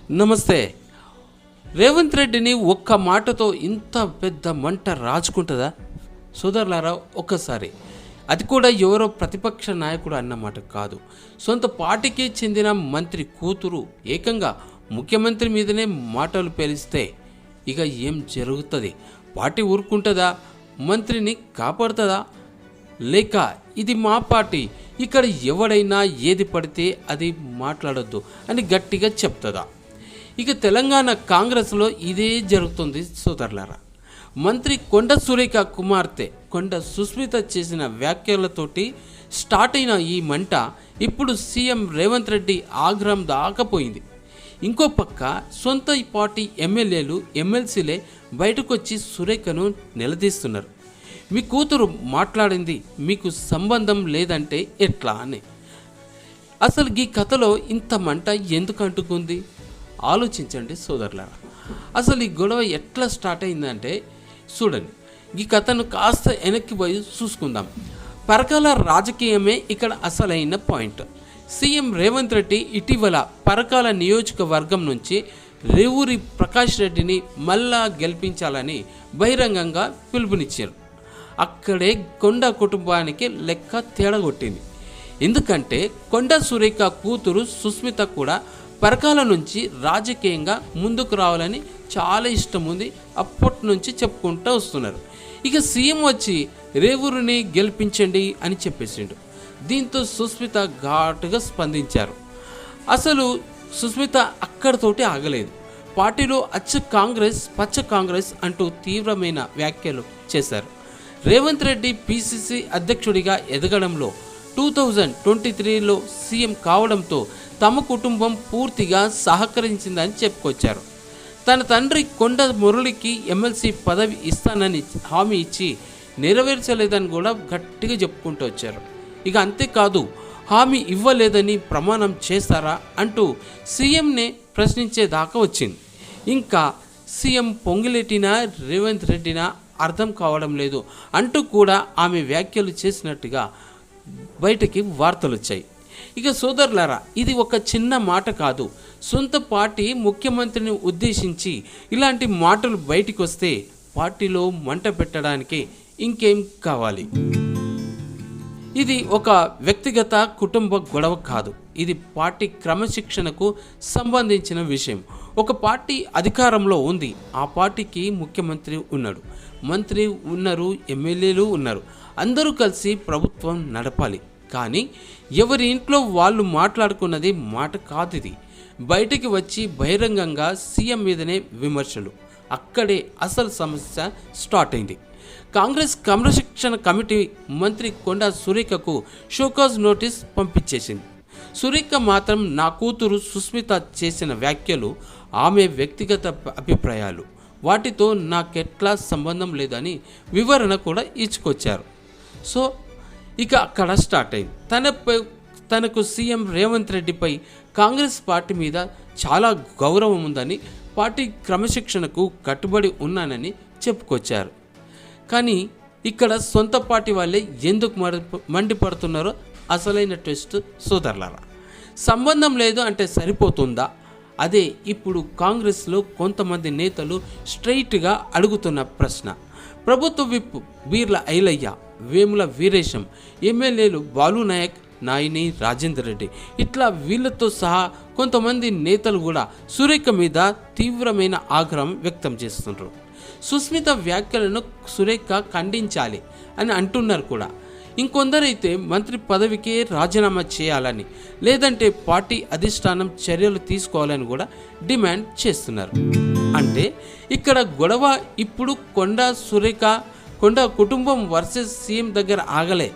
నమస్తే. రేవంత్ రెడ్డిని ఒక్క మాటతో ఇంత పెద్ద మంట రాజుకుంటుందా? సోదరులారా, ఒక్కసారి అది కూడా ఎవరో ప్రతిపక్ష నాయకుడు అన్నమాట కాదు, సొంత పార్టీకి చెందిన మంత్రి కూతురు ఏకంగా ముఖ్యమంత్రి మీదనే మాటలు పేలిస్తే ఇక ఏం జరుగుతుంది? పార్టీ ఊరుకుంటుందా? మంత్రిని కాపాడుతుందా? లేక ఇది మా పార్టీ, ఇక్కడ ఎవడైనా ఏది పడితే అది మాట్లాడొద్దు అని గట్టిగా చెప్తుందా? ఇక తెలంగాణ కాంగ్రెస్లో ఇదే జరుగుతుంది సోదరులారా. మంత్రి కొండ సురేఖ కుమార్తె కొండ సుస్మిత చేసిన వ్యాఖ్యలతోటి స్టార్ట్ అయిన ఈ మంట ఇప్పుడు సీఎం రేవంత్ రెడ్డి ఆగ్రహం దాకపోయింది. ఇంకో పక్క సొంత పార్టీ ఎమ్మెల్యేలు ఎమ్మెల్సీలే బయటకొచ్చి సురేఖను నిలదీస్తున్నారు. మీ కూతురు మాట్లాడింది మీకు సంబంధం లేదంటే ఎట్లా అని. అసలు ఈ కథలో ఇంత మంట ఎందుకు అంటుకుంది ఆలోచించండి సోదరులారా. అసలు ఈ గొడవ ఎట్లా స్టార్ట్ అయిందంటే చూడండి, ఈ కథను కాస్త వెనక్కి పోయి చూసుకుందాం. పరకాల రాజకీయమే ఇక్కడ అసలైన పాయింట్. సీఎం రేవంత్ రెడ్డి ఇటీవల పరకాల నియోజకవర్గం నుంచి రేవూరి ప్రకాష్ రెడ్డిని మళ్ళా గెలిపించాలని బహిరంగంగా పిలుపునిచ్చారు. అక్కడే కొండ కుటుంబానికి లెక్క తేడగొట్టింది. ఎందుకంటే కొండ సురేఖ కూతురు సుస్మిత కూడా పరకాల నుంచి రాజకీయంగా ముందుకు రావాలని చాలా ఇష్టం ఉంది, అప్పటి నుంచి చెప్పుకుంటూ వస్తున్నారు. ఇక సీఎం వచ్చి రేవూరిని గెలిపించండి అని చెప్పేసిండు. దీంతో సుస్మిత ఘాటుగా స్పందించారు. అసలు సుస్మిత అక్కడితోటి ఆగలేదు. పార్టీలో అచ్చ కాంగ్రెస్ పచ్చ కాంగ్రెస్ అంటూ తీవ్రమైన వ్యాఖ్యలు చేశారు. రేవంత్ రెడ్డి పిసిసి అధ్యక్షుడిగా ఎదగడంలో 2023లో సీఎం కావడంతో తమ కుటుంబం పూర్తిగా సహకరించిందని చెప్పుకొచ్చారు. తన తండ్రి కొండ మురళికి ఎమ్మెల్సీ పదవి ఇస్తానని హామీ ఇచ్చి నెరవేర్చలేదని కూడా గట్టిగా చెప్పుకుంటూ వచ్చారు. ఇక అంతేకాదు, హామీ ఇవ్వలేదని ప్రమాణం చేస్తారా అంటూ సీఎంనే ప్రశ్నించేదాకా వచ్చింది. ఇంకా సీఎం పొంగిలెట్టినా రేవంత్ రెడ్డినా అర్థం కావడం లేదు అంటూ కూడా ఆమె వ్యాఖ్యలు చేసినట్టుగా బయటకి వార్తలు వచ్చాయి. ఇక సోదరులారా, ఇది ఒక చిన్న మాట కాదు. సొంత పార్టీ ముఖ్యమంత్రిని ఉద్దేశించి ఇలాంటి మాటలు బయటికి వస్తే పార్టీలో మంట పెట్టడానికి ఇంకేం కావాలి? ఇది ఒక వ్యక్తిగత కుటుంబ గొడవ కాదు, ఇది పార్టీ క్రమశిక్షణకు సంబంధించిన విషయం. ఒక పార్టీ అధికారంలో ఉంది, ఆ పార్టీకి ముఖ్యమంత్రి ఉన్నాడు, మంత్రి ఉన్నారు, ఎమ్మెల్యేలు ఉన్నారు, అందరూ కలిసి ప్రభుత్వం నడపాలి. కానీ ఎవరి ఇంట్లో వాళ్ళు మాట్లాడుకున్నది మాట కాదు. ఇది బయటికి వచ్చి బహిరంగంగా సీఎం మీదనే విమర్శలు. అక్కడే అసలు సమస్య స్టార్ట్ అయింది. కాంగ్రెస్ క్రమశిక్షణ కమిటీ మంత్రి కొండ సురేఖకు షోకాజ్ నోటీస్ పంపించేసింది. సురేఖ మాత్రం నా కూతురు సుస్మిత చేసిన వ్యాఖ్యలు ఆమె వ్యక్తిగత అభిప్రాయాలు, వాటితో నాకెట్లా సంబంధం లేదని వివరణ కూడా ఇచ్చుకొచ్చారు. సో ఇక అక్కడ స్టార్ట్ అయింది. తనకు సీఎం రేవంత్ రెడ్డిపై కాంగ్రెస్ పార్టీ మీద చాలా గౌరవం ఉందని, పార్టీ క్రమశిక్షణకు కట్టుబడి ఉన్నానని చెప్పుకొచ్చారు. కానీ ఇక్కడ సొంత పార్టీ వాళ్ళే ఎందుకు మండిపడుతున్నారో అసలైన ట్విస్ట్ సోదరులారా. సంబంధం లేదు అంటే సరిపోతుందా? అదే ఇప్పుడు కాంగ్రెస్లో కొంతమంది నేతలు స్ట్రైట్గా అడుగుతున్న ప్రశ్న. ప్రభుత్వ విప్ బీర్ల ఐలయ్య, వేముల వీరేశం, ఎమ్మెల్యేలు బాలు నాయక్, నాయిని రాజేందర్ రెడ్డి, ఇట్లా వీళ్ళతో సహా కొంతమంది నేతలు కూడా సురేఖ మీద తీవ్రమైన ఆగ్రహం వ్యక్తం చేస్తున్నారు. సుస్మిత వ్యాఖ్యలను సురేఖ ఖండించాలి అని అంటున్నారు కూడా. ఇంకొందరైతే మంత్రి పదవికే రాజీనామా చేయాలని, లేదంటే పార్టీ అధిష్టానం చర్యలు తీసుకోవాలని కూడా డిమాండ్ చేస్తున్నారు. అంటే ఇక్కడ గొడవ ఇప్పుడు కొండ కుటుంబం వర్సెస్ సీఎం దగ్గర ఆగలే,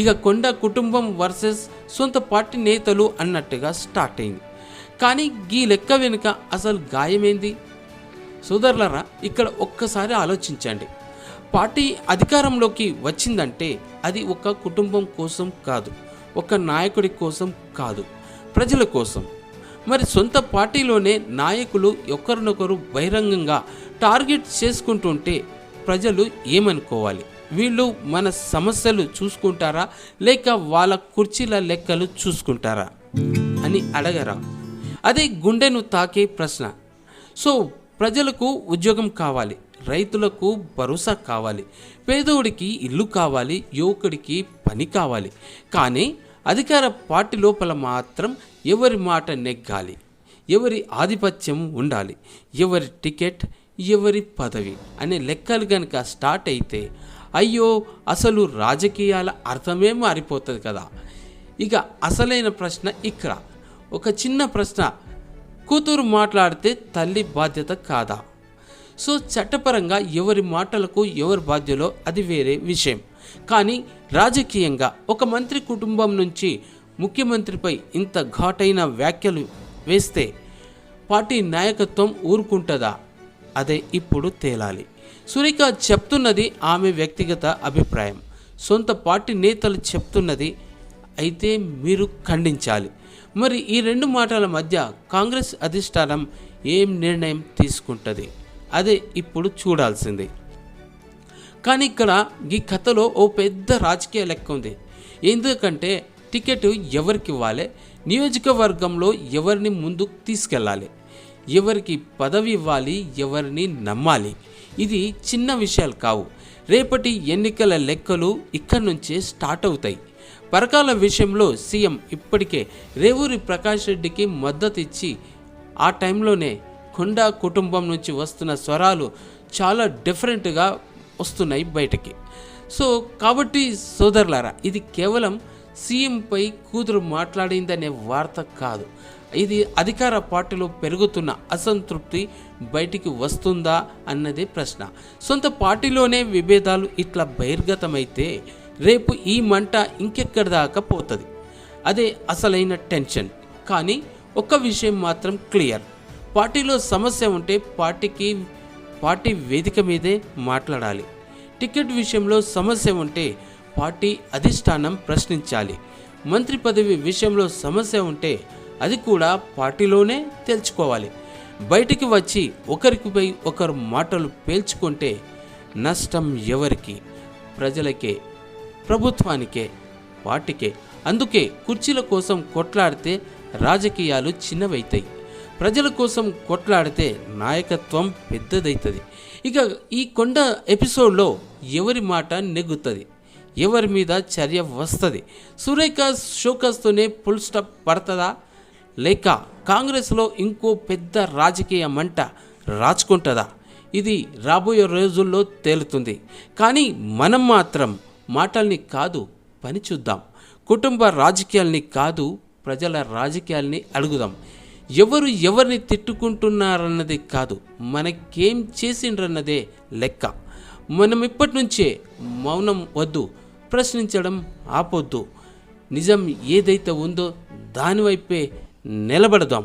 ఇక కొండ కుటుంబం వర్సెస్ సొంత పార్టీ నేతలు అన్నట్టుగా స్టార్ట్ అయింది. కానీ ఈ లెక్క వెనుక అసలు గాయమేంది సోదరులారా? ఇక్కడ ఒక్కసారి ఆలోచించండి. పార్టీ అధికారంలోకి వచ్చిందంటే అది ఒక కుటుంబం కోసం కాదు, ఒక నాయకుడి కోసం కాదు, ప్రజల కోసం. మరి సొంత పార్టీలోనే నాయకులు ఒకరినొకరు బహిరంగంగా టార్గెట్ చేసుకుంటుంటే ప్రజలు ఏమనుకోవాలి? వీళ్ళు మన సమస్యలు చూసుకుంటారా లేక వాళ్ళ కుర్చీల లెక్కలు చూసుకుంటారా అని అడగరా? అదే గుండెను తాకే ప్రశ్న. సో ప్రజలకు ఉద్యోగం కావాలి, రైతులకు భరోసా కావాలి, పేదోడికి ఇల్లు కావాలి, యువకుడికి పని కావాలి. కానీ అధికార పార్టీ లోపల మాత్రం ఎవరి మాట నెగ్గాలి, ఎవరి ఆధిపత్యం ఉండాలి, ఎవరి టికెట్, ఎవరి పదవి అనే లెక్కలు కనుక స్టార్ట్ అయితే అయ్యో అసలు రాజకీయాల అర్థమే మారిపోతుంది కదా. ఇక అసలైన ప్రశ్న ఇక్కడ ఒక చిన్న ప్రశ్న, కూతురు మాట్లాడితే తల్లి బాధ్యత కాదా? సో చట్టపరంగా ఎవరి మాటలకు ఎవరి బాధ్యలో అది వేరే విషయం. కానీ రాజకీయంగా ఒక మంత్రి కుటుంబం నుంచి ముఖ్యమంత్రిపై ఇంత ఘాటైన వ్యాఖ్యలు వేస్తే పార్టీ నాయకత్వం ఊరుకుంటుందా? అదే ఇప్పుడు తేలాలి. సురేఖ చెప్తున్నది ఆమె వ్యక్తిగత అభిప్రాయం, సొంత పార్టీ నేతలు చెప్తున్నది అయితే మీరు ఖండించాలి. మరి ఈ రెండు మాటల మధ్య కాంగ్రెస్ అధిష్టానం ఏం నిర్ణయం తీసుకుంటుంది అదే ఇప్పుడు చూడాల్సింది. కానీ ఇక్కడ ఈ కథలో ఓ పెద్ద రాజకీయ లెక్క ఉంది. ఎందుకంటే టికెట్ ఎవరికి ఇవ్వాలి, నియోజకవర్గంలో ఎవరిని ముందుకు తీసుకెళ్ళాలి, ఎవరికి పదవి ఇవ్వాలి, ఎవరిని నమ్మాలి, ఇది చిన్న విషయాలు కావు. రేపటి ఎన్నికల లెక్కలు ఇక్కడి నుంచే స్టార్ట్ అవుతాయి. పరకాల విషయంలో సీఎం ఇప్పటికే రేవూరి ప్రకాష్ రెడ్డికి మద్దతు ఇచ్చి ఆ టైంలోనే కొండా కుటుంబం నుంచి వస్తున్న స్వరాలు చాలా డిఫరెంట్గా వస్తున్నాయి బయటకి. సో కాబట్టి సోదరులారా, ఇది కేవలం సీఎంపై కూతురు మాట్లాడిందనే వార్త కాదు. ఇది అధికార పార్టీలో పెరుగుతున్న అసంతృప్తి బయటికి వస్తుందా అన్నదే ప్రశ్న. సొంత పార్టీలోనే విభేదాలు ఇట్లా బహిర్గతమైతే రేపు ఈ మంట ఇంకెక్కడి దాకా పోతుంది. అదే అసలైన టెన్షన్. కానీ ఒక్క విషయం మాత్రం క్లియర్, పార్టీలో సమస్య ఉంటే పార్టీ వేదిక మీదే మాట్లాడాలి. టికెట్ విషయంలో సమస్య ఉంటే పార్టీ అధిష్టానం ప్రశ్నించాలి. మంత్రి పదవి విషయంలో సమస్య ఉంటే అది కూడా పార్టీలోనే తేల్చుకోవాలి. బయటికి వచ్చి ఒకరిపై ఒకరు మాటలు పేల్చుకుంటే నష్టం ఎవరికి? ప్రజలకే, ప్రభుత్వానికే, పార్టీకే. అందుకే కుర్చీల కోసం కొట్లాడితే రాజకీయాలు చిన్నవైతాయి, ప్రజల కోసం కొట్లాడితే నాయకత్వం పెద్దదవుతుంది. ఇక ఈ కొండ ఎపిసోడ్లో ఎవరి మాట నెగ్గుతుంది, ఎవరి మీద చర్య వస్తుంది? సురేఖ షోకస్తోనే ఫుల్ స్టాప్ పడుతుందా, లేక కాంగ్రెస్లో ఇంకో పెద్ద రాజకీయ మంట రాచుకుంటుందా? ఇది రాబోయే రోజుల్లో తేలుతుంది. కానీ మనం మాత్రం మాటల్ని కాదు పని చూద్దాం. కుటుంబ రాజకీయాల్ని కాదు ప్రజల రాజకీయాల్ని అడుగుదాం. ఎవరు ఎవరిని తిట్టుకుంటున్నారన్నది కాదు, మనకేం చేసిండ్రన్నదే లెక్క. మనం ఇప్పటి నుంచే మౌనం వద్దు, ప్రశ్నించడం ఆపొద్దు. నిజం ఏదైతే ఉందో దానివైపే నిలబడదాం.